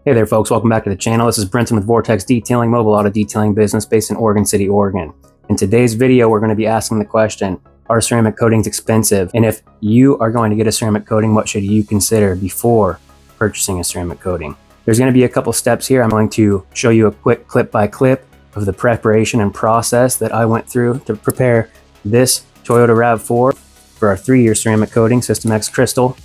Hey there folks, welcome back to the channel. This is Brenton with Vortex Detailing, mobile auto detailing business based in Oregon City, Oregon. In today's video, we're going to be asking the question, are ceramic coatings expensive? And if you are going to get a ceramic coating, what should you consider before purchasing a ceramic coating? There's going to be a couple steps here. I'm going to show you a quick clip by clip of the preparation and process that I went through to prepare this Toyota RAV4 for our 3-year ceramic coating, System X Crystal.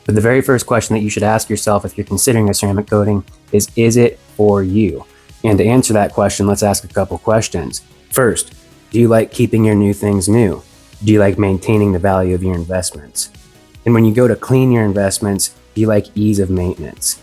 But the very first question that you should ask yourself if you're considering a ceramic coating is it for you? And to answer that question, let's ask a couple questions. First, do you like keeping your new things new? Do you like maintaining the value of your investments? And when you go to clean your investments, do you like ease of maintenance?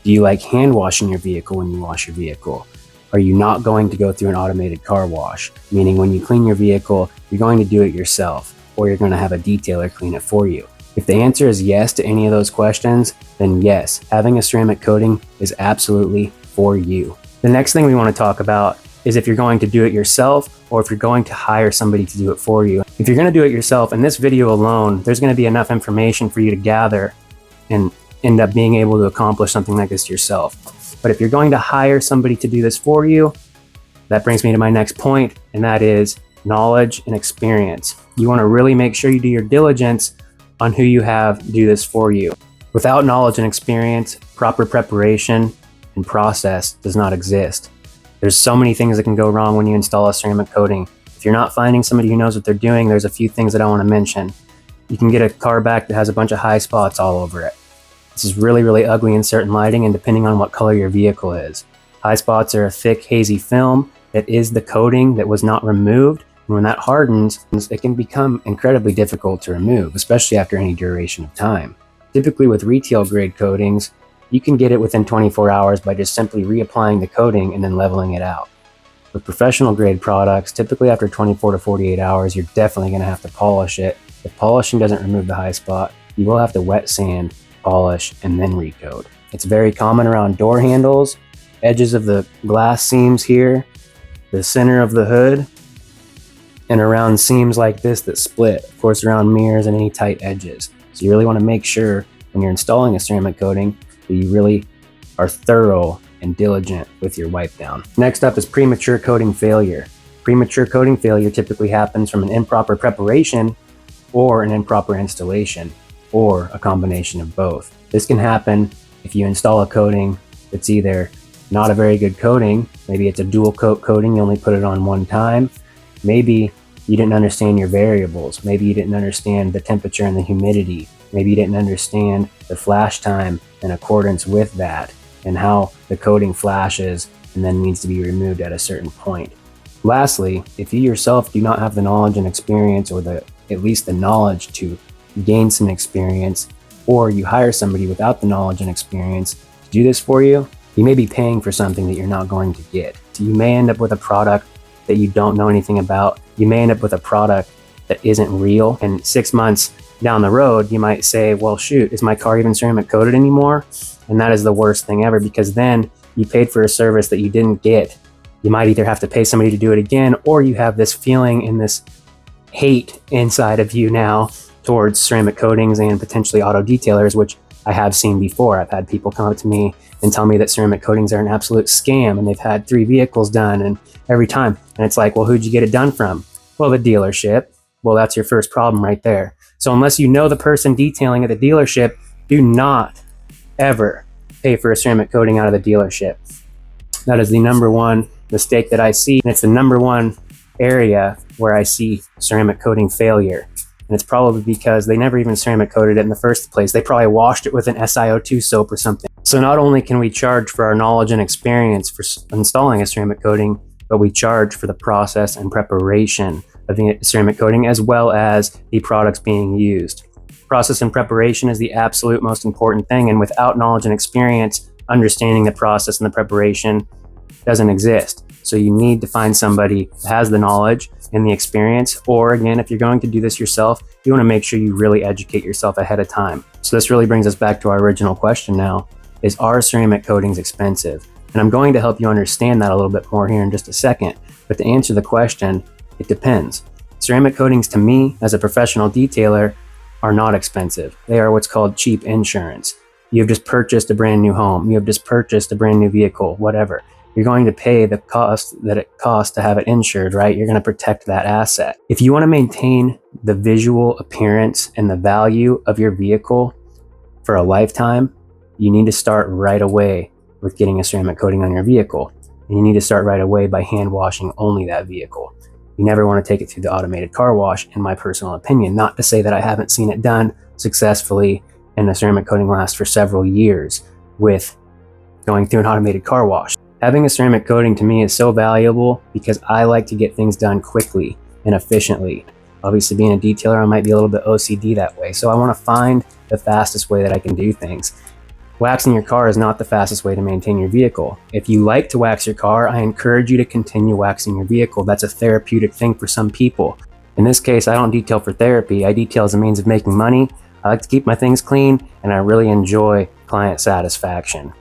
Do you like hand washing your vehicle when you wash your vehicle? Are you not going to go through an automated car wash? Meaning when you clean your vehicle, you're going to do it yourself, or you're going to have a detailer clean it for you. If the answer is yes to any of those questions, then yes, having a ceramic coating is absolutely for you. The next thing we want to talk about is if you're going to do it yourself or if you're going to hire somebody to do it for you. If you're going to do it yourself, in this video alone, there's going to be enough information for you to gather and end up being able to accomplish something like this yourself. But if you're going to hire somebody to do this for you, that brings me to my next point, and that is knowledge and experience. You want to really make sure you do your diligence on who you have do this for you. Without knowledge and experience, proper preparation and process does not exist. There's so many things that can go wrong when you install a ceramic coating. If you're not finding somebody who knows what they're doing, there's a few things that I want to mention. You can get a car back that has a bunch of high spots all over it. This is really, really ugly in certain lighting and depending on what color your vehicle is. High spots are a thick, hazy film that is the coating that was not removed. And when that hardens, it can become incredibly difficult to remove, especially after any duration of time. Typically with retail grade coatings, you can get it within 24 hours by just simply reapplying the coating and then leveling it out. With professional grade products, typically after 24 to 48 hours, you're definitely going to have to polish it. If polishing doesn't remove the high spot, you will have to wet sand, polish, and then recoat. It's very common around door handles, edges of the glass seams here, the center of the hood, and around seams like this that split, of course around mirrors and any tight edges. So you really want to make sure when you're installing a ceramic coating that you really are thorough and diligent with your wipe down. Next up is premature coating failure. Premature coating failure typically happens from an improper preparation or an improper installation, or a combination of both. This can happen if you install a coating that's either not a very good coating, maybe it's a dual coat coating, you only put it on one time. Maybe you didn't understand your variables. Maybe you didn't understand the temperature and the humidity. Maybe you didn't understand the flash time in accordance with that and how the coating flashes and then needs to be removed at a certain point. Lastly, if you yourself do not have the knowledge and experience or at least the knowledge to gain some experience, or you hire somebody without the knowledge and experience to do this for you, you may be paying for something that you're not going to get. So you may end up with a product that you don't know anything about. You may end up with a product that isn't real. And 6 months down the road, you might say, well, shoot, is my car even ceramic coated anymore? And that is the worst thing ever, because then you paid for a service that you didn't get. You might either have to pay somebody to do it again, or you have this feeling and this hate inside of you now towards ceramic coatings and potentially auto detailers, which I have seen before. I've had people come up to me and tell me that ceramic coatings are an absolute scam and they've had 3 vehicles done and every time. And it's like, well, who'd you get it done from? Well, the dealership. Well, that's your first problem right there. So unless you know the person detailing at the dealership, do not ever pay for a ceramic coating out of the dealership. That is the number one mistake that I see. And it's the number one area where I see ceramic coating failure. And it's probably because they never even ceramic coated it in the first place. They probably washed it with an SiO2 soap or something. So not only can we charge for our knowledge and experience for installing a ceramic coating, but we charge for the process and preparation of the ceramic coating as well as the products being used. Process and preparation is the absolute most important thing, and without knowledge and experience, understanding the process and the preparation doesn't exist. So you need to find somebody that has the knowledge and the experience, or again, if you're going to do this yourself, you want to make sure you really educate yourself ahead of time. So this really brings us back to our original question now, is are ceramic coatings expensive? And I'm going to help you understand that a little bit more here in just a second. But to answer the question, it depends. Ceramic coatings to me, as a professional detailer, are not expensive. They are what's called cheap insurance. You have just purchased a brand new home. You have just purchased a brand new vehicle, whatever. You're going to pay the cost that it costs to have it insured, right? You're going to protect that asset. If you want to maintain the visual appearance and the value of your vehicle for a lifetime, you need to start right away with getting a ceramic coating on your vehicle. And you need to start right away by hand washing only that vehicle. You never want to take it through the automated car wash, in my personal opinion. Not to say that I haven't seen it done successfully and the ceramic coating lasts for several years with going through an automated car wash. Having a ceramic coating to me is so valuable because I like to get things done quickly and efficiently. Obviously, being a detailer, I might be a little bit OCD that way. So I want to find the fastest way that I can do things. Waxing your car is not the fastest way to maintain your vehicle. If you like to wax your car, I encourage you to continue waxing your vehicle. That's a therapeutic thing for some people. In this case, I don't detail for therapy. I detail as a means of making money. I like to keep my things clean, and I really enjoy client satisfaction.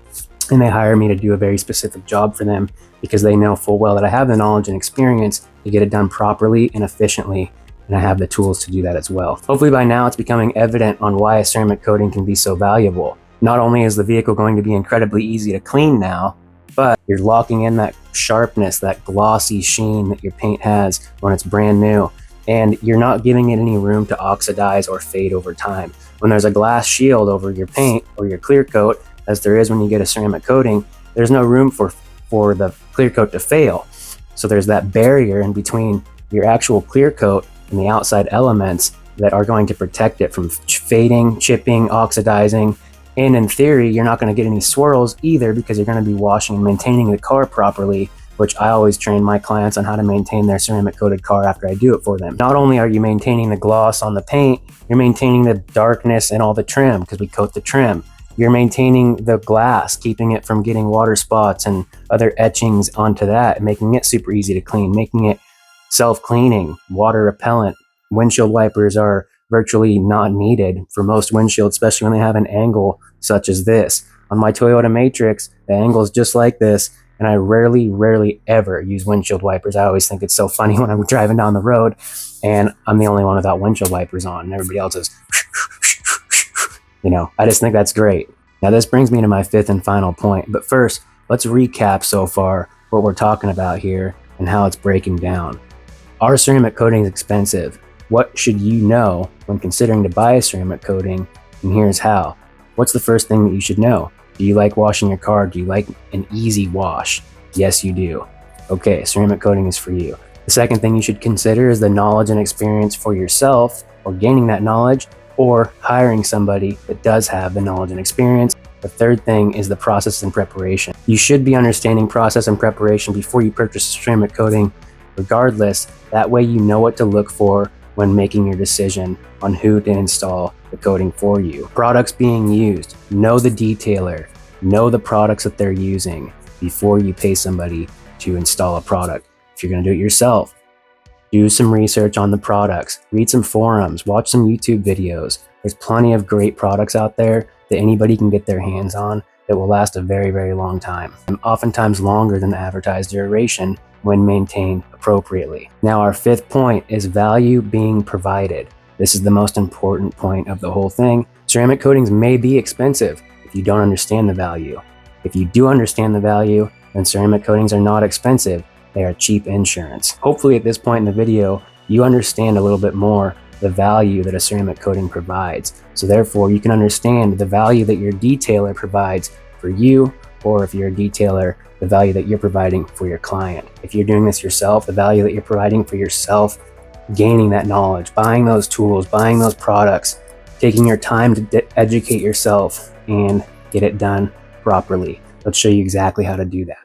And they hire me to do a very specific job for them because they know full well that I have the knowledge and experience to get it done properly and efficiently, and I have the tools to do that as well. Hopefully by now it's becoming evident on why a ceramic coating can be so valuable. Not only is the vehicle going to be incredibly easy to clean now, but you're locking in that sharpness, that glossy sheen that your paint has when it's brand new, and you're not giving it any room to oxidize or fade over time. When there's a glass shield over your paint or your clear coat, as there is when you get a ceramic coating, there's no room for the clear coat to fail. So there's that barrier in between your actual clear coat and the outside elements that are going to protect it from fading, chipping, oxidizing. And in theory, you're not going to get any swirls either because you're going to be washing and maintaining the car properly, which I always train my clients on how to maintain their ceramic coated car after I do it for them. Not only are you maintaining the gloss on the paint, you're maintaining the darkness and all the trim because we coat the trim. You're maintaining the glass, keeping it from getting water spots and other etchings onto that, making it super easy to clean, making it self-cleaning, water repellent. Windshield wipers are virtually not needed for most windshields, especially when they have an angle such as this. On my Toyota Matrix, the angle is just like this, and I rarely ever use windshield wipers. I always think it's so funny when I'm driving down the road and I'm the only one without windshield wipers on and everybody else is I just think that's great. Now this brings me to my fifth and final point, but first let's recap so far what we're talking about here and how it's breaking down. Are ceramic coatings expensive? What should you know when considering to buy a ceramic coating? And here's how. What's the first thing that you should know? Do you like washing your car? Do you like an easy wash? Yes, you do. Okay, ceramic coating is for you. The second thing you should consider is the knowledge and experience for yourself, or gaining that knowledge, or hiring somebody that does have the knowledge and experience. The third thing is the process and preparation. You should be understanding process and preparation before you purchase a ceramic coating, regardless. That way you know what to look for when making your decision on who to install the coating for you. Products being used, know the detailer, know the products that they're using before you pay somebody to install a product. If you're going to do it yourself, do some research on the products, read some forums, watch some YouTube videos. There's plenty of great products out there that anybody can get their hands on that will last a very long time, and oftentimes longer than the advertised duration when maintained appropriately. Now our fifth point is value being provided. This is the most important point of the whole thing. Ceramic coatings may be expensive if you don't understand the value. If you do understand the value, then ceramic coatings are not expensive. They are cheap insurance. Hopefully at this point in the video, you understand a little bit more the value that a ceramic coating provides. So therefore you can understand the value that your detailer provides for you, or if you're a detailer, the value that you're providing for your client. If you're doing this yourself, the value that you're providing for yourself, gaining that knowledge, buying those tools, buying those products, taking your time to educate yourself and get it done properly. Let's show you exactly how to do that.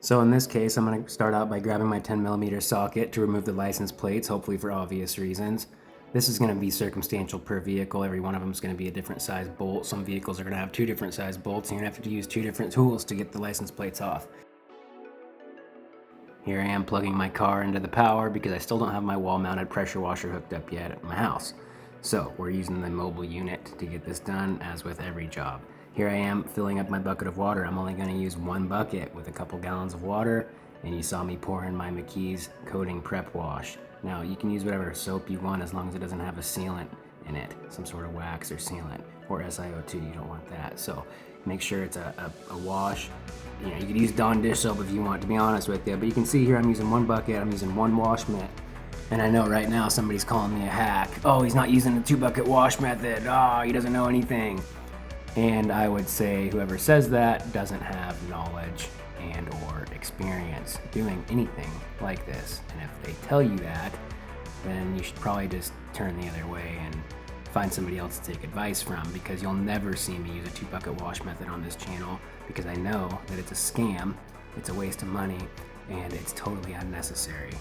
So in this case, I'm going to start out by grabbing my 10mm socket to remove the license plates, hopefully for obvious reasons. This is going to be circumstantial per vehicle. Every one of them is going to be a different size bolt. Some vehicles are going to have two different size bolts, and you're going to have to use two different tools to get the license plates off. Here I am plugging my car into the power because I still don't have my wall-mounted pressure washer hooked up yet at my house. So we're using the mobile unit to get this done, as with every job. Here I am filling up my bucket of water. I'm only going to use one bucket with a couple gallons of water, and you saw me pour in my McKee's coating prep wash. Now you can use whatever soap you want as long as it doesn't have a sealant in it, some sort of wax or sealant, or SiO2, you don't want that. So make sure it's a wash. You know, you could use Dawn dish soap if you want, to be honest with you, but you can see here I'm using one bucket, I'm using one wash mitt. And I know right now somebody's calling me a hack. Oh, he's not using the 2-bucket wash method. Oh, he doesn't know anything. And I would say whoever says that doesn't have knowledge and or experience doing anything like this. And if they tell you that, then you should probably just turn the other way and find somebody else to take advice from, because you'll never see me use a 2-bucket wash method on this channel, because I know that it's a scam, it's a waste of money, and it's totally unnecessary.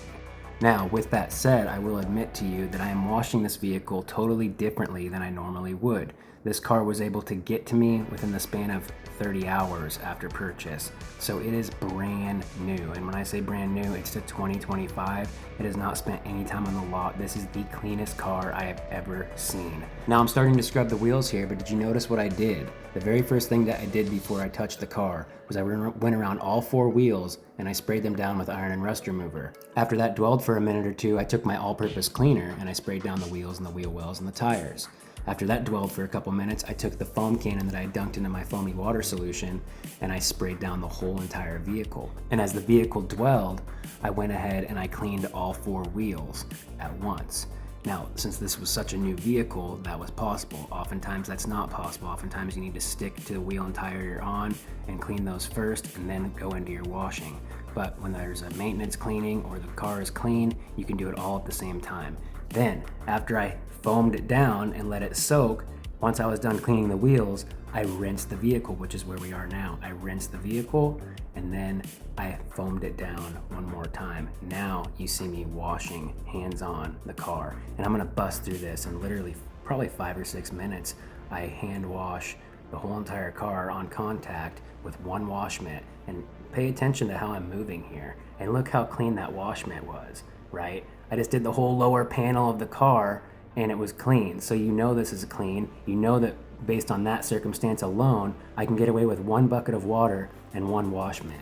Now, with that said, I will admit to you that I am washing this vehicle totally differently than I normally would. This car was able to get to me within the span of 30 hours after purchase. So it is brand new. And when I say brand new, it's to 2025. It has not spent any time on the lot. This is the cleanest car I have ever seen. Now I'm starting to scrub the wheels here, but did you notice what I did? The very first thing that I did before I touched the car was I went around all 4 wheels and I sprayed them down with iron and rust remover. After that dwelled for a minute or two, I took my all-purpose cleaner and I sprayed down the wheels and the wheel wells and the tires. After that dwelled for a couple minutes, I took the foam cannon that I had dunked into my foamy water solution and I sprayed down the whole entire vehicle. And as the vehicle dwelled, I went ahead and I cleaned all 4 wheels at once. Now, since this was such a new vehicle, that was possible. Oftentimes that's not possible. Oftentimes you need to stick to the wheel and tire you're on and clean those first and then go into your washing. But when there's a maintenance cleaning or the car is clean, you can do it all at the same time. Then, after I foamed it down and let it soak, once I was done cleaning the wheels, I rinsed the vehicle, which is where we are now. I rinsed the vehicle and then I foamed it down one more time. Now you see me washing hands-on the car. And I'm gonna bust through this in literally probably 5 or 6 minutes. I hand wash the whole entire car on contact with one wash mitt. And pay attention to how I'm moving here. And look how clean that wash mitt was, right? I just did the whole lower panel of the car and it was clean. So you know this is clean. You know that based on that circumstance alone, I can get away with 1 bucket of water and 1 wash mitt.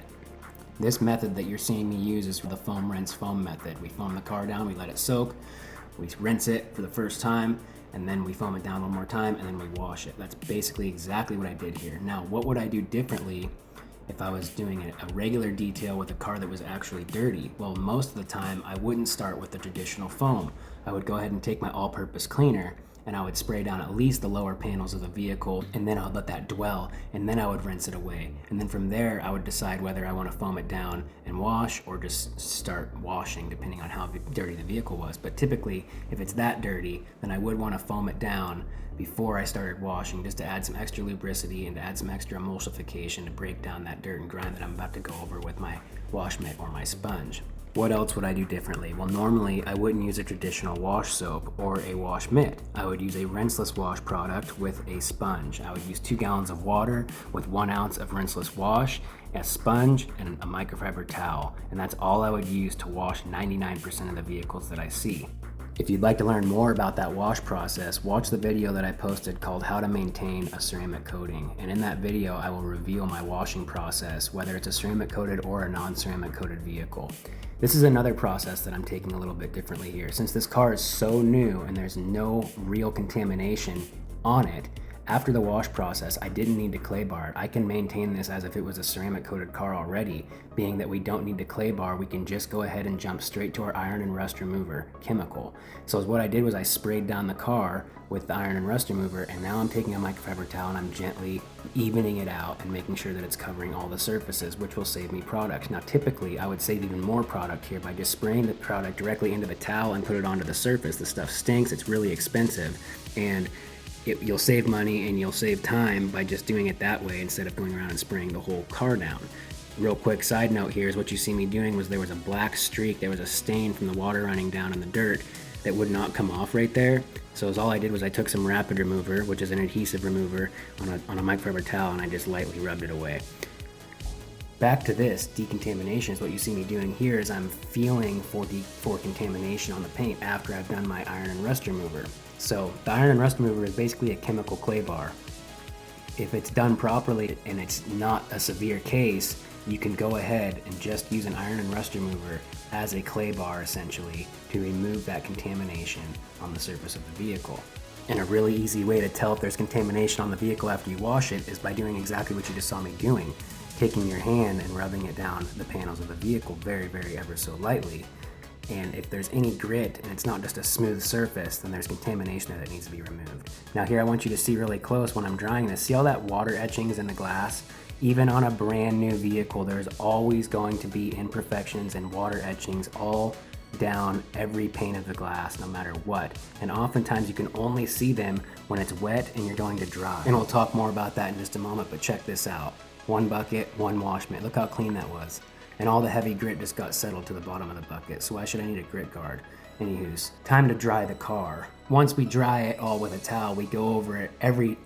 This method that you're seeing me use is the foam rinse foam method. We foam the car down, we let it soak, we rinse it for the first time, and then we foam it down one more time, and then we wash it. That's basically exactly what I did here. Now, what would I do differently if I was doing a regular detail with a car that was actually dirty? Well, most of the time, I wouldn't start with the traditional foam. I would go ahead and take my all-purpose cleaner and I would spray down at least the lower panels of the vehicle, and then I would let that dwell, and then I would rinse it away. And then from there, I would decide whether I want to foam it down and wash or just start washing, depending on how dirty the vehicle was. But typically, if it's that dirty, then I would want to foam it down before I started washing, just to add some extra lubricity and to add some extra emulsification to break down that dirt and grime that I'm about to go over with my wash mitt or my sponge. What else would I do differently? Well, normally I wouldn't use a traditional wash soap or a wash mitt. I would use a rinseless wash product with a sponge. I would use 2 gallons of water with 1 ounce of rinseless wash, a sponge, and a microfiber towel. And that's all I would use to wash 99% of the vehicles that I see. If you'd like to learn more about that wash process, watch the video that I posted called How to Maintain a Ceramic Coating. And in that video, I will reveal my washing process, whether it's a ceramic coated or a non-ceramic coated vehicle. This is another process that I'm taking a little bit differently here. Since this car is so new and there's no real contamination on it, after the wash process, I didn't need to clay bar it. I can maintain this as if it was a ceramic coated car already, being that we don't need to clay bar, we can just go ahead and jump straight to our iron and rust remover chemical. So what I did was I sprayed down the car with the iron and rust remover, and now I'm taking a microfiber towel and I'm gently evening it out and making sure that it's covering all the surfaces, which will save me product. Now typically I would save even more product here by just spraying the product directly into the towel and put it onto the surface. The stuff stinks, it's really expensive, and you'll save money and you'll save time by just doing it that way instead of going around and spraying the whole car down. Real quick side note here is what you see me doing was there was a black streak, there was a stain from the water running down in the dirt that would not come off right there. So all I did was I took some rapid remover, which is an adhesive remover, on a microfiber towel, and I just lightly rubbed it away. Back to this, decontamination is what you see me doing here is I'm feeling for contamination on the paint after I've done my iron and rust remover. So the iron and rust remover is basically a chemical clay bar. If it's done properly and it's not a severe case, you can go ahead and just use an iron and rust remover as a clay bar essentially to remove that contamination on the surface of the vehicle. And a really easy way to tell if there's contamination on the vehicle after you wash it is by doing exactly what you just saw me doing. Taking your hand and rubbing it down the panels of the vehicle very, very ever so lightly. And if there's any grit and it's not just a smooth surface, then there's contamination there that needs to be removed. Now here I want you to see really close when I'm drying this. See all that water etchings in the glass? Even on a brand new vehicle, there's always going to be imperfections and water etchings all down every pane of the glass, no matter what. And oftentimes you can only see them when it's wet and you're going to dry. And we'll talk more about that in just a moment, but check this out. One bucket, one wash mitt. Look how clean that was. And all the heavy grit just got settled to the bottom of the bucket. So why should I need a grit guard? Anywho's, time to dry the car. Once we dry it all with a towel, we go over it every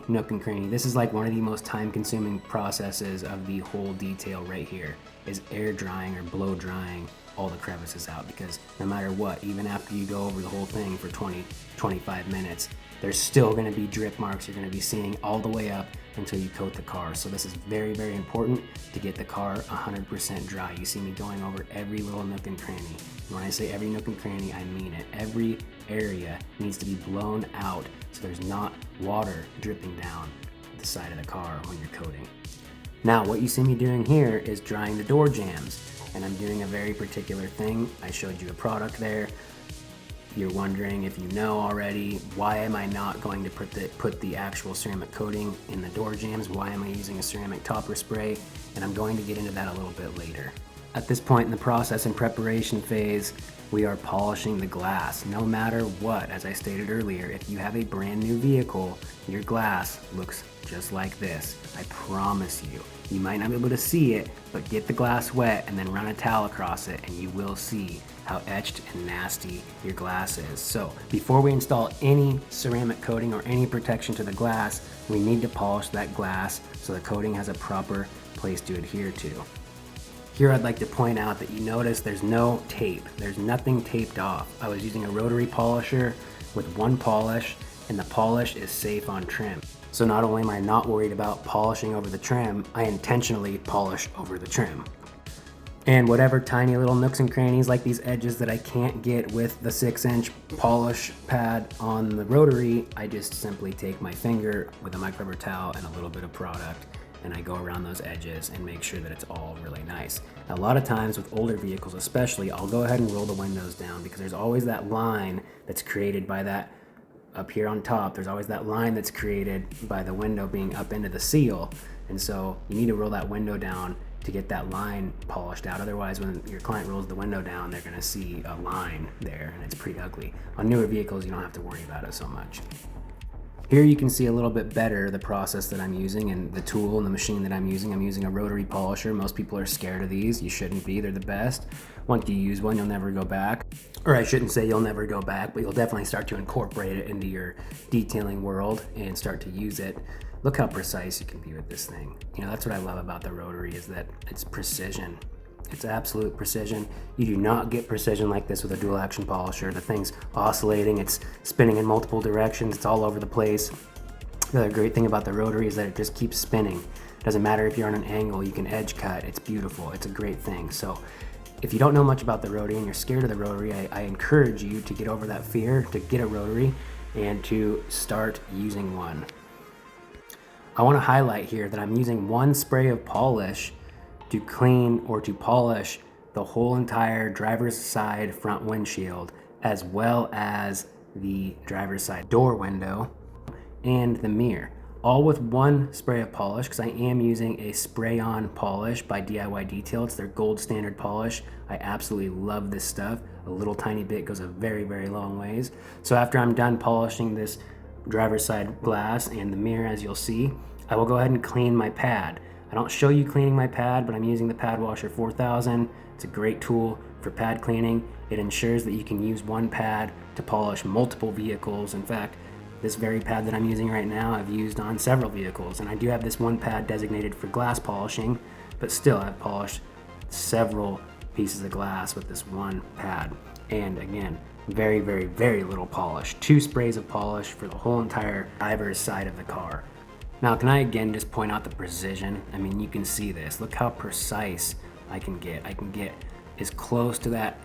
nook and cranny. This is like one of the most time-consuming processes of the whole detail right here, is air drying or blow drying all the crevices out, because no matter what, even after you go over the whole thing for 20-25 minutes, there's still going to be drip marks you're going to be seeing all the way up until you coat the car. So this is very, very important to get the car 100% dry. You see me going over every little nook and cranny. And when I say every nook and cranny, I mean it. Every area needs to be blown out so there's not water dripping down the side of the car when you're coating. Now what you see me doing here is drying the door jambs. And I'm doing a very particular thing. I showed you a product there. You're wondering, if you know already, why am I not going to put the actual ceramic coating in the door jambs? Why am I using a ceramic topper spray? And I'm going to get into that a little bit later. At this point in the process and preparation phase, we are polishing the glass. No matter what, as I stated earlier, if you have a brand new vehicle, your glass looks just like this. I promise you. You might not be able to see it, but get the glass wet and then run a towel across it and you will see how etched and nasty your glass is. So before we install any ceramic coating or any protection to the glass, we need to polish that glass so the coating has a proper place to adhere to. Here I'd like to point out that you notice there's no tape. There's nothing taped off. I was using a rotary polisher with one polish, and the polish is safe on trim. So not only am I not worried about polishing over the trim, I intentionally polish over the trim. And whatever tiny little nooks and crannies like these edges that I can't get with the 6-inch polish pad on the rotary, I just simply take my finger with a microfiber towel and a little bit of product, and I go around those edges and make sure that it's all really nice. Now, a lot of times with older vehicles especially, I'll go ahead and roll the windows down because there's always that line that's created by that up here on top. There's always that line that's created by the window being up into the seal. And so you need to roll that window down to get that line polished out. Otherwise, when your client rolls the window down, they're gonna see a line there and it's pretty ugly. On newer vehicles, you don't have to worry about it so much. Here you can see a little bit better the process that I'm using and the tool and the machine that I'm using. I'm using a rotary polisher. Most people are scared of these. You shouldn't be, they're the best. Once you use one, you'll never go back. Or I shouldn't say you'll never go back, but you'll definitely start to incorporate it into your detailing world and start to use it. Look how precise you can be with this thing. You know, that's what I love about the rotary, is that it's precision. It's absolute precision. You do not get precision like this with a dual action polisher. The thing's oscillating, it's spinning in multiple directions, it's all over the place. The other great thing about the rotary is that it just keeps spinning. Doesn't matter if you're on an angle, you can edge cut. It's beautiful, it's a great thing. So if you don't know much about the rotary and you're scared of the rotary, I encourage you to get over that fear, to get a rotary and to start using one. I want to highlight here that I'm using one spray of polish to clean or to polish the whole entire driver's side front windshield, as well as the driver's side door window and the mirror, all with one spray of polish, because I am using a spray-on polish by DIY Detail. It's their gold standard polish. I absolutely love this stuff. A little tiny bit goes a very, very long ways. So after I'm done polishing this driver's side glass and the mirror, as you'll see, I will go ahead and clean my pad. I don't show you cleaning my pad, but I'm using the Pad Washer 4000. It's a great tool for pad cleaning. It ensures that you can use one pad to polish multiple vehicles. In fact, this very pad that I'm using right now, I've used on several vehicles, and I do have this one pad designated for glass polishing, but still I've polished several pieces of glass with this one pad. And again, very, very, very little polish. 2 sprays of polish for the whole entire driver's side of the car. Now, can I again just point out the precision? I mean, you can see this. Look how precise I can get. I can get as close to that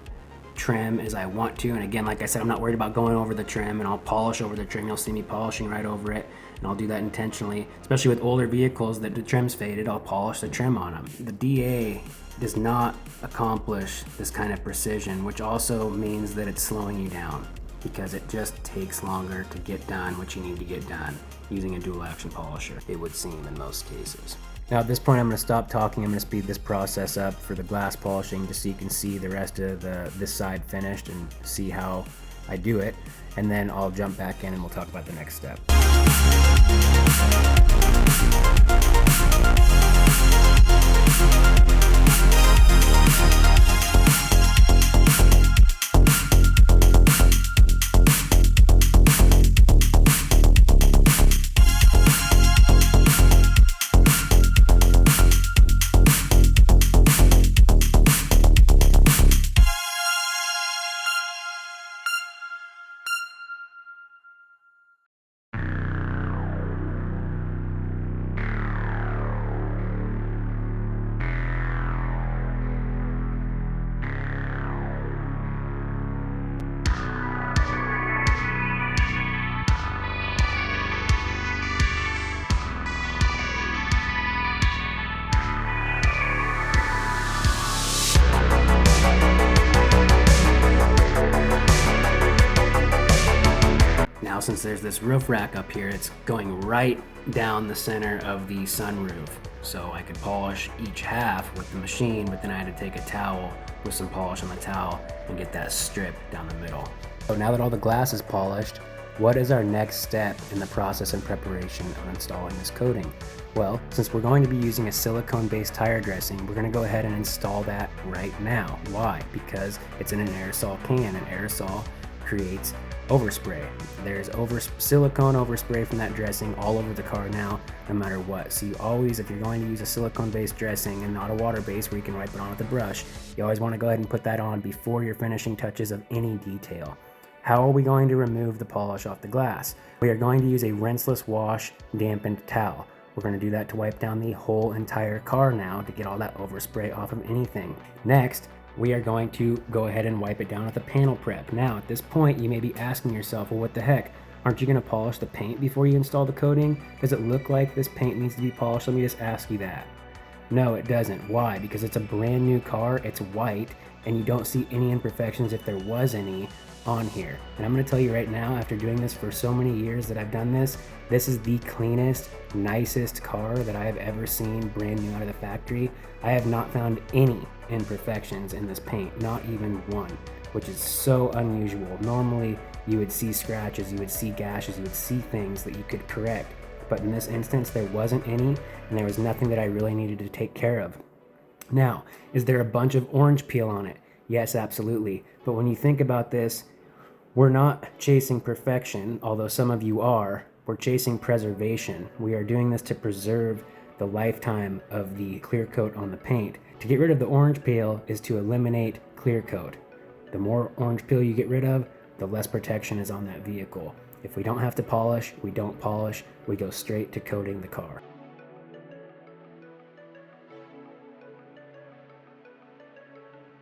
trim as I want to. And again, like I said, I'm not worried about going over the trim, and I'll polish over the trim. You'll see me polishing right over it, and I'll do that intentionally. Especially with older vehicles that the trim's faded, I'll polish the trim on them. The DA does not accomplish this kind of precision, which also means that it's slowing you down, because it just takes longer to get done what you need to get done using a dual action polisher, it would seem in most cases. Now at this point I'm going to stop talking. I'm going to speed this process up for the glass polishing just so you can see the rest of this side finished and see how I do it, and then I'll jump back in and we'll talk about the next step. Now, since there's this roof rack up here, it's going right down the center of the sunroof. So I could polish each half with the machine, but then I had to take a towel with some polish on the towel and get that strip down the middle. So now that all the glass is polished, what is our next step in the process and preparation of installing this coating? Well, since we're going to be using a silicone-based tire dressing, we're going to go ahead and install that right now. Why? Because it's in an aerosol can, and aerosol creates overspray. There's silicone overspray from that dressing all over the car now, no matter what. So you always, if you're going to use a silicone-based dressing and not a water-based where you can wipe it on with a brush, you always want to go ahead and put that on before your finishing touches of any detail. How are we going to remove the polish off the glass? We are going to use a rinseless wash dampened towel. We're going to do that to wipe down the whole entire car now to get all that overspray off of anything. Next, we are going to go ahead and wipe it down with a panel prep. Now, at this point, you may be asking yourself, well, what the heck? Aren't you going to polish the paint before you install the coating? Does it look like this paint needs to be polished? Let me just ask you that. No, it doesn't. Why? Because it's a brand new car, it's white, and you don't see any imperfections if there was any on here. And I'm going to tell you right now, after doing this for so many years that I've done this, this is the cleanest, nicest car that I have ever seen brand new out of the factory. I have not found any imperfections in this paint, not even one, which is so unusual. Normally you would see scratches, you would see gashes, you would see things that you could correct, but in this instance there wasn't any, and there was nothing that I really needed to take care of. Now, is there a bunch of orange peel on it? Yes, absolutely. But when you think about this, we're not chasing perfection, although some of you are. We're chasing preservation. We are doing this to preserve the lifetime of the clear coat on the paint. To get rid of the orange peel is to eliminate clear coat. The more orange peel you get rid of, the less protection is on that vehicle. If we don't have to polish, we don't polish. We go straight to coating the car.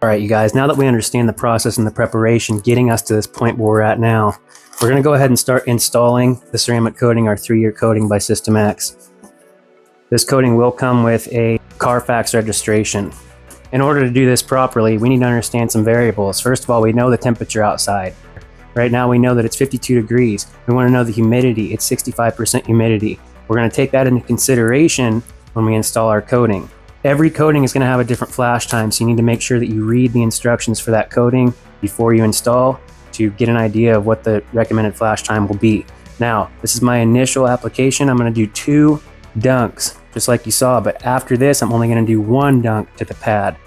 All right, you guys, now that we understand the process and the preparation getting us to this point where we're at now, we're going to go ahead and start installing the ceramic coating, our 3-year coating by System X. This coating will come with a Carfax registration. In order to do this properly, we need to understand some variables. First of all, we know the temperature outside. Right now we know that it's 52 degrees. We want to know the humidity. It's 65% humidity. We're going to take that into consideration when we install our coating. Every coating is going to have a different flash time, so you need to make sure that you read the instructions for that coating before you install to get an idea of what the recommended flash time will be. Now, this is my initial application. I'm going to do 2 dunks, just like you saw, but after this, I'm only going to do 1 dunk to the pad.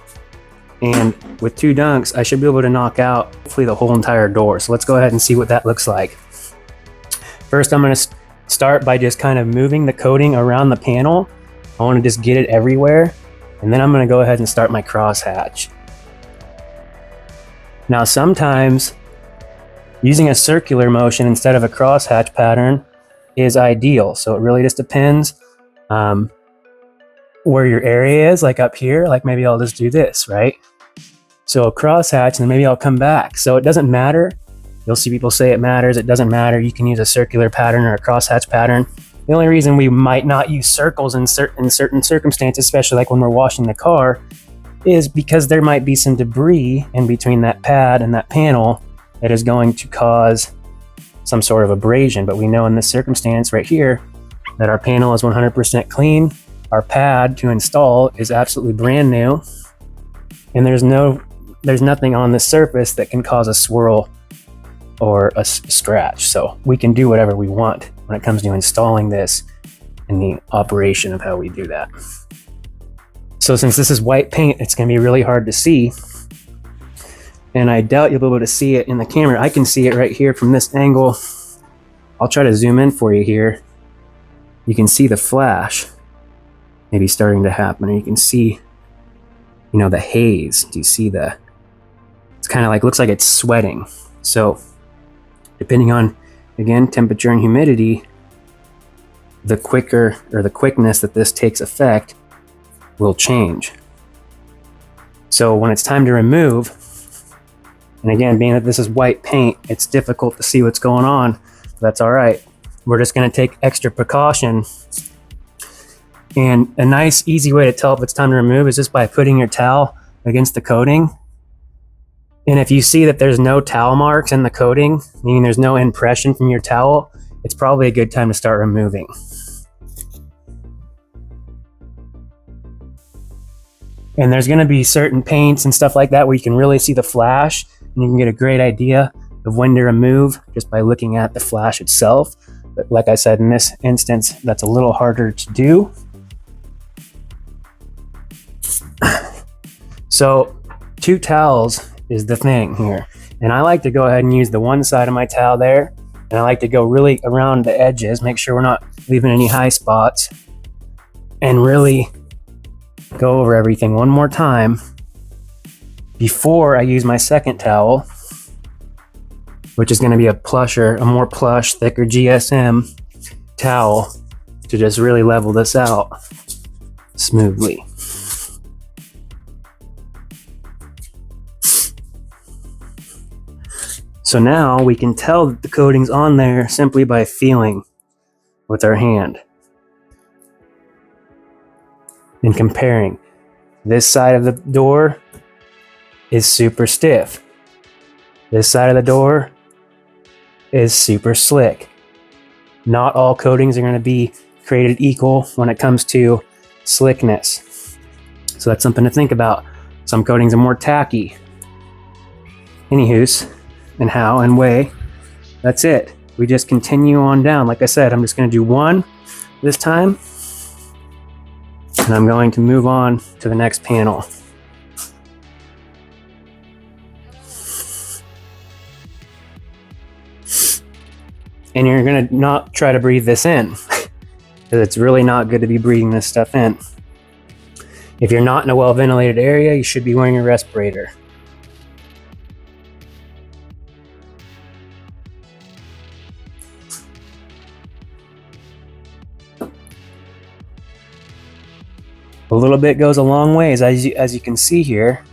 And with 2 dunks, I should be able to knock out hopefully the whole entire door. So let's go ahead and see what that looks like. First, I'm going to start by just kind of moving the coating around the panel. I want to just get it everywhere. And then I'm going to go ahead and start my crosshatch. Now sometimes using a circular motion instead of a crosshatch pattern is ideal. So it really just depends where your area is, like up here, like maybe I'll just do this, right? So a crosshatch, and then maybe I'll come back. So it doesn't matter. You'll see people say it matters. It doesn't matter. You can use a circular pattern or a crosshatch pattern. The only reason we might not use circles in certain circumstances, especially like when we're washing the car, is because there might be some debris in between that pad and that panel that is going to cause some sort of abrasion. But we know in this circumstance right here that our panel is 100% clean. Our pad to install is absolutely brand new. And there's nothing on this surface that can cause a swirl or a scratch. So we can do whatever we want when it comes to installing this and the operation of how we do that. So since this is white paint, it's going to be really hard to see. And I doubt you'll be able to see it in the camera. I can see it right here from this angle. I'll try to zoom in for you here. You can see the flash maybe starting to happen, or you can see, you know, the haze. Do you see it's kind of like, looks like it's sweating. So depending on, again, temperature and humidity, the quicker or the quickness that this takes effect will change. So when it's time to remove, and again, being that this is white paint, it's difficult to see what's going on. That's all right. We're just going to take extra precaution. And a nice, easy way to tell if it's time to remove is just by putting your towel against the coating. And if you see that there's no towel marks in the coating, meaning there's no impression from your towel, it's probably a good time to start removing. And there's going to be certain paints and stuff like that where you can really see the flash, and you can get a great idea of when to remove just by looking at the flash itself. But like I said, in this instance, that's a little harder to do. So 2 towels is the thing here. And I like to go ahead and use the one side of my towel there. And I like to go really around the edges, make sure we're not leaving any high spots, and really go over everything one more time before I use my second towel, which is going to be a more plush, thicker GSM towel to just really level this out smoothly. So now we can tell that the coating's on there simply by feeling with our hand and comparing. This side of the door is super stiff. This side of the door is super slick. Not all coatings are going to be created equal when it comes to slickness. So that's something to think about. Some coatings are more tacky. Anywho's, and how and way, that's it. We just continue on down. Like I said, I'm just going to do one this time, and I'm going to move on to the next panel. And you're going to not try to breathe this in, because it's really not good to be breathing this stuff in. If you're not in a well-ventilated area, you should be wearing a respirator. A little bit goes a long ways. As you can see here,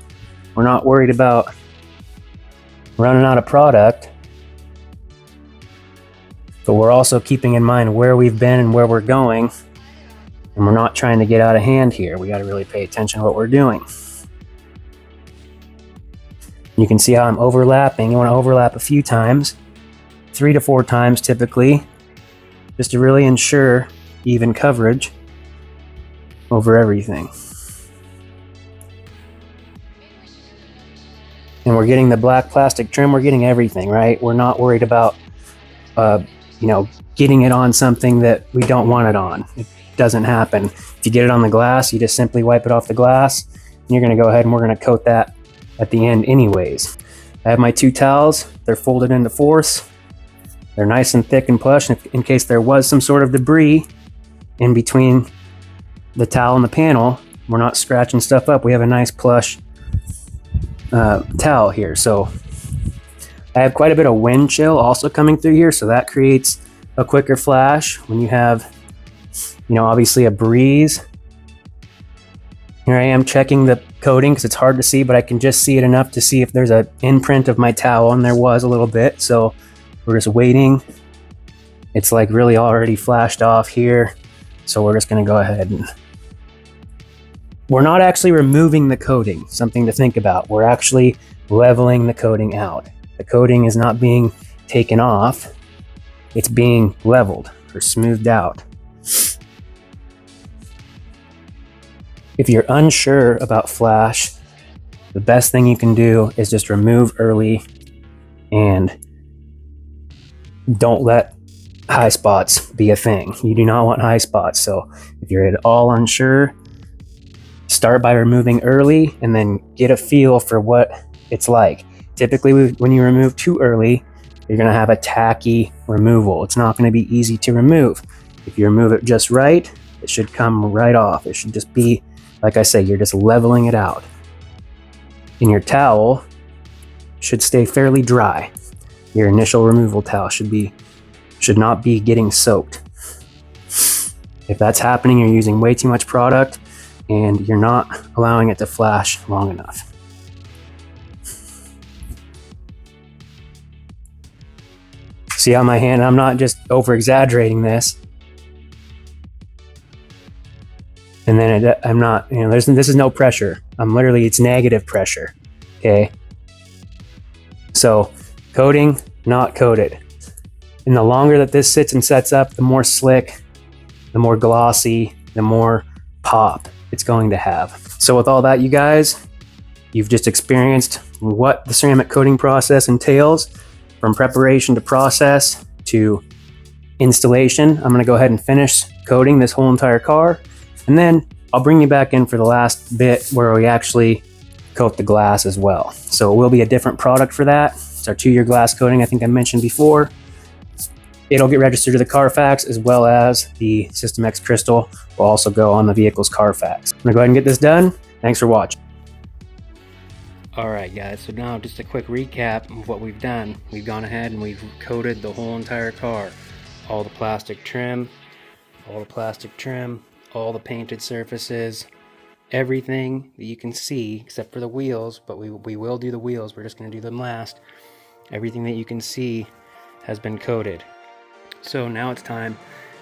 we're not worried about running out of product, but we're also keeping in mind where we've been and where we're going, and we're not trying to get out of hand here. We got to really pay attention to what we're doing. You can see how I'm overlapping. You want to overlap a few times, 3 to 4 times typically, just to really ensure even coverage over everything. And we're getting the black plastic trim, we're getting everything, right? We're not worried about getting it on something that we don't want it on. It doesn't happen. If you get it on the glass, you just simply wipe it off the glass, and you're going to go ahead and we're going to coat that at the end anyways. I have my 2 towels. They're folded into fourths. They're nice and thick and plush in case there was some sort of debris in between the towel and the panel. We're not scratching stuff up. We have a nice plush towel here. So I have quite a bit of wind chill also coming through here, so that creates a quicker flash when you have, obviously a breeze Here I am checking the coating because it's hard to see, but I can just see it enough to see if there's an imprint of my towel, and there was a little bit. So we're just waiting. It's like really already flashed off here. So we're just gonna go ahead and we're not actually removing the coating, something to think about. We're actually leveling the coating out. The coating is not being taken off, it's being leveled or smoothed out. If you're unsure about flash, the best thing you can do is just remove early and don't let high spots be a thing. You do not want high spots. So if you're at all unsure, start by removing early and then get a feel for what it's like. Typically, when you remove too early, you're going to have a tacky removal. It's not going to be easy to remove. If you remove it just right, it should come right off. It should just be, like I say, you're just leveling it out. And your towel should stay fairly dry. Your initial removal towel should not be getting soaked. If that's happening, you're using way too much product and you're not allowing it to flash long enough. See how my hand, I'm not just over exaggerating this. And then I'm not, this is no pressure. I'm literally, it's negative pressure, okay? So coating, not coated. And the longer that this sits and sets up, the more slick, the more glossy, the more pop it's going to have. So with all that, you guys, you've just experienced what the ceramic coating process entails, from preparation to process to installation. I'm gonna go ahead and finish coating this whole entire car, and then I'll bring you back in for the last bit where we actually coat the glass as well. So it will be a different product for that. It's our 2-year glass coating, I think I mentioned before. It'll get registered to the Carfax, as well as the System X Crystal will also go on the vehicle's Carfax. I'm gonna go ahead and get this done. Thanks for watching. Alright guys, so now just a quick recap of what we've done. We've gone ahead and we've coated the whole entire car. All the plastic trim, all the painted surfaces, everything that you can see except for the wheels, but we will do the wheels, we're just going to do them last. Everything that you can see has been coated. So now it's time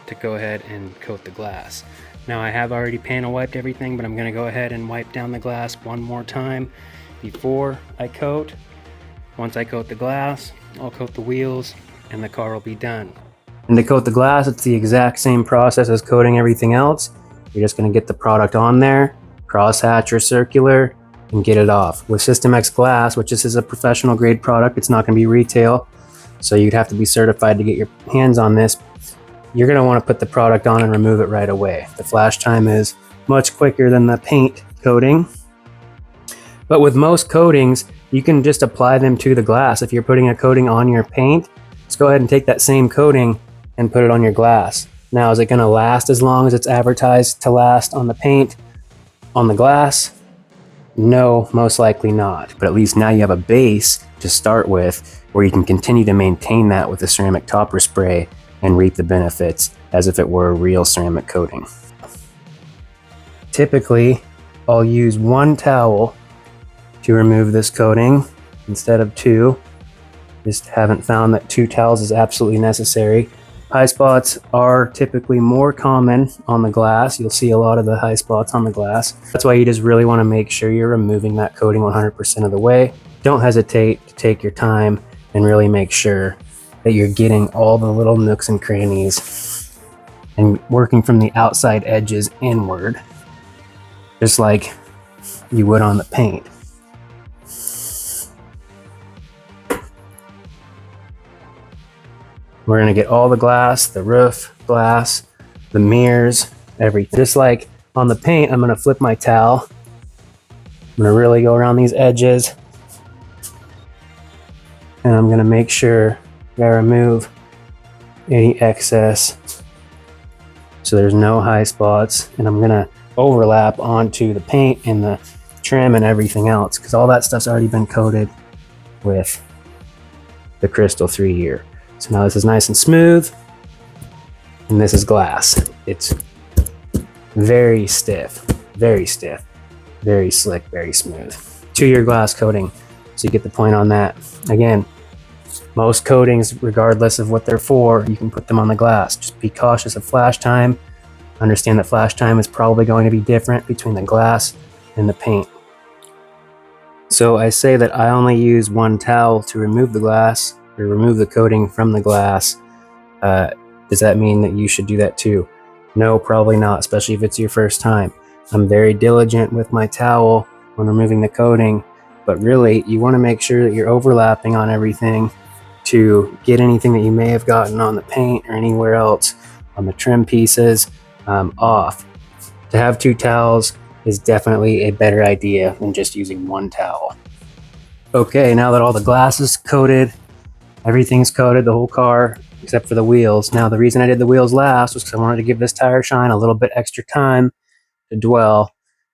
to go ahead and coat the glass. Now I have already panel wiped everything, but I'm going to go ahead and wipe down the glass one more time before I coat. Once I coat the glass, I'll coat the wheels and the car will be done. And to coat the glass, it's the exact same process as coating everything else. You're just going to get the product on there, crosshatch or circular, and get it off. With System X glass, which this is a professional grade product, it's not going to be retail, so you'd have to be certified to get your hands on this. You're going to want to put the product on and remove it right away. The flash time is much quicker than the paint coating. But with most coatings, you can just apply them to the glass. If you're putting a coating on your paint, just go ahead and take that same coating and put it on your glass. Now, is it going to last as long as it's advertised to last on the paint, on the glass? No, most likely not. But at least now you have a base to start with where you can continue to maintain that with the ceramic topper spray and reap the benefits as if it were a real ceramic coating. Typically, I'll use one towel to remove this coating instead of 2. Just haven't found that 2 towels is absolutely necessary. High spots are typically more common on the glass. You'll see a lot of the high spots on the glass. That's why you just really want to make sure you're removing that coating 100% of the way. Don't hesitate to take your time and really make sure that you're getting all the little nooks and crannies and working from the outside edges inward, just like you would on the paint. We're going to get all the glass, the roof glass, the mirrors, everything. Just like on the paint, I'm going to flip my towel. I'm going to really go around these edges. And I'm going to make sure that I remove any excess so there's no high spots. And I'm going to overlap onto the paint and the trim and everything else, because all that stuff's already been coated with the Crystal 3-year. So now this is nice and smooth, and this is glass. It's very stiff, very stiff. Very slick, very smooth. 2-year glass coating, so you get the point on that. Again, most coatings, regardless of what they're for, you can put them on the glass. Just be cautious of flash time. Understand that flash time is probably going to be different between the glass and the paint. So I say that I only use one towel to remove the glass, or remove the coating from the glass. Does that mean that you should do that too? No, probably not, especially if it's your first time. I'm very diligent with my towel when removing the coating, but really you want to make sure that you're overlapping on everything to get anything that you may have gotten on the paint or anywhere else on the trim pieces off. To have 2 towels is definitely a better idea than just using 1 towel. Okay, now that all the glass is coated, everything's coated, the whole car, except for the wheels. Now, the reason I did the wheels last was because I wanted to give this tire shine a little bit extra time to dwell,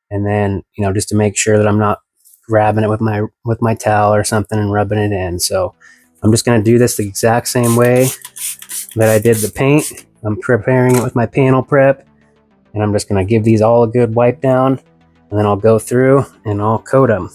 and then, just to make sure that I'm not grabbing it with my towel or something and rubbing it in. So I'm just going to do this the exact same way that I did the paint. I'm preparing it with my panel prep, and I'm just going to give these all a good wipe down, and then I'll go through and I'll coat them.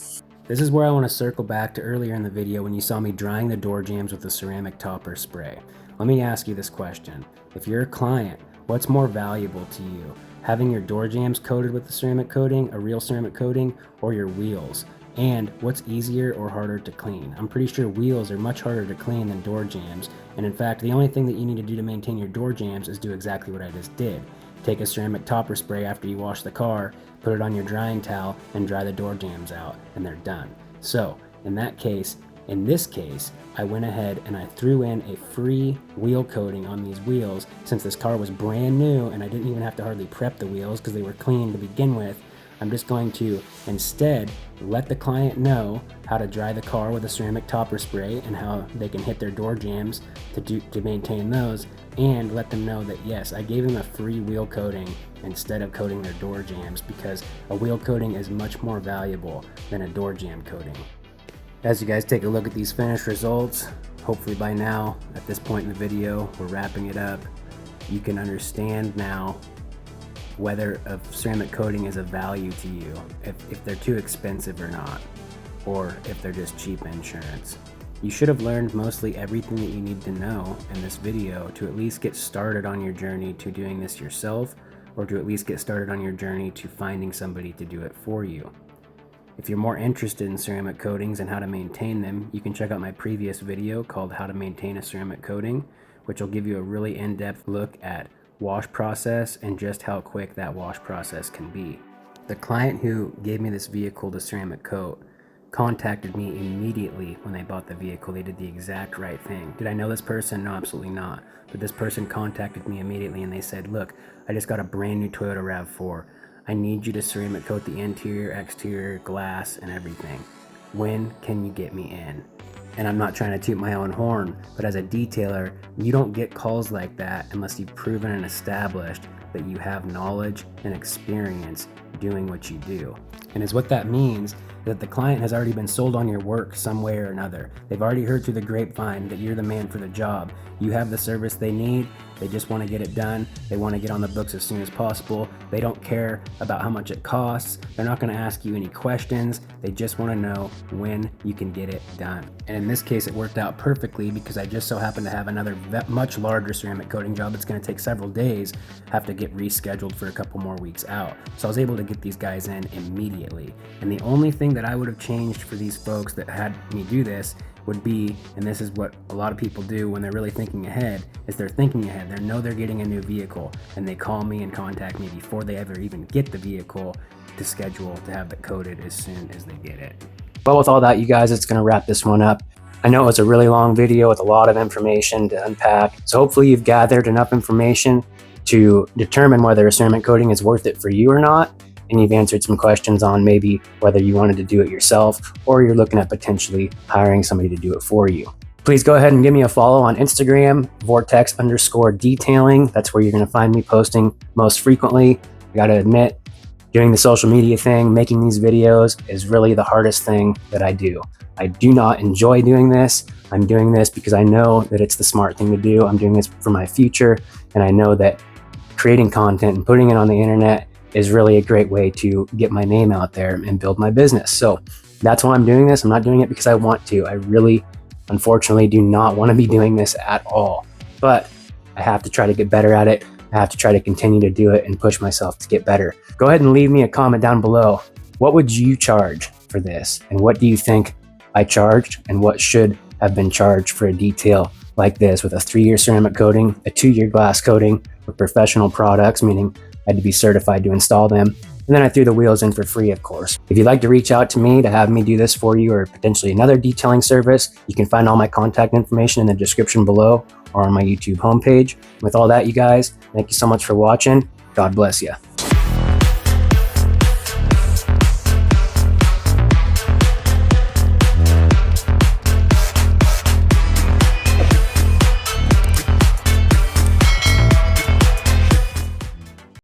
This is where I want to circle back to earlier in the video when you saw me drying the door jambs with the ceramic topper spray. Let me ask you this question. If you're a client, what's more valuable to you? Having your door jambs coated with the ceramic coating, a real ceramic coating, or your wheels? And what's easier or harder to clean? I'm pretty sure wheels are much harder to clean than door jambs. And in fact, the only thing that you need to do to maintain your door jambs is do exactly what I just did. Take a ceramic topper spray after you wash the car, put it on your drying towel, and dry the door jambs out, and they're done. So, in this case, I went ahead and I threw in a free wheel coating on these wheels since this car was brand new and I didn't even have to hardly prep the wheels because they were clean to begin with. I'm just going to instead let the client know how to dry the car with a ceramic topper spray and how they can hit their door jambs to maintain those, and let them know that yes, I gave them a free wheel coating instead of coating their door jambs, because a wheel coating is much more valuable than a door jamb coating. As you guys take a look at these finished results, hopefully by now, at this point in the video, we're wrapping it up, you can understand now whether a ceramic coating is of value to you, if they're too expensive or not, or if they're just cheap insurance. You should have learned mostly everything that you need to know in this video to at least get started on your journey to doing this yourself, or to at least get started on your journey to finding somebody to do it for you. If you're more interested in ceramic coatings and how to maintain them, you can check out my previous video called How to Maintain a Ceramic Coating, which will give you a really in-depth look at wash process and just how quick that wash process can be. The client who gave me this vehicle to ceramic coat contacted me immediately when they bought the vehicle. They did the exact right thing. Did I know this person? No, absolutely not. But this person contacted me immediately and they said, look, I just got a brand new Toyota RAV4. I need you to ceramic coat the interior, exterior, glass, and everything. When can you get me in? And I'm not trying to toot my own horn, but as a detailer, you don't get calls like that unless you've proven and established that you have knowledge and experience doing what you do. And is what that means that the client has already been sold on your work some way or another. They've already heard through the grapevine that you're the man for the job. You have the service they need. They just want to get it done. They want to get on the books as soon as possible. They don't care about how much it costs. They're not going to ask you any questions. They just want to know when you can get it done. And in this case, it worked out perfectly because I just so happened to have another much larger ceramic coating job that's going to take several days, have to get rescheduled for a couple more weeks out. So I was able to get these guys in immediately. And the only thing that I would have changed for these folks that had me do this would be, and this is what a lot of people do when they're really thinking ahead, is they're thinking ahead. They know they're getting a new vehicle and they call me and contact me before they ever even get the vehicle to schedule to have it coated as soon as they get it. Well, with all that, you guys, it's going to wrap this one up. I know it's a really long video with a lot of information to unpack, so hopefully you've gathered enough information to determine whether a ceramic coating is worth it for you or not, and you've answered some questions on maybe whether you wanted to do it yourself or you're looking at potentially hiring somebody to do it for you. Please go ahead and give me a follow on Instagram, Vortex_detailing. That's where you're going to find me posting most frequently. I got to admit, doing the social media thing, making these videos is really the hardest thing that I do. I do not enjoy doing this. I'm doing this because I know that it's the smart thing to do. I'm doing this for my future, and I know that creating content and putting it on the internet is really a great way to get my name out there and build my business. So that's why I'm doing this. I'm not doing it because I want to. I really, unfortunately, do not want to be doing this at all. But I have to try to get better at it. I have to try to continue to do it and push myself to get better. Go ahead and leave me a comment down below. What would you charge for this? And what do you think I charged? And what should have been charged for a detail like this with a 3-year ceramic coating, a 2-year glass coating with professional products, meaning I had to be certified to install them. And then I threw the wheels in for free, of course. If you'd like to reach out to me to have me do this for you or potentially another detailing service, you can find all my contact information in the description below or on my YouTube homepage. With all that, you guys, thank you so much for watching. God bless you.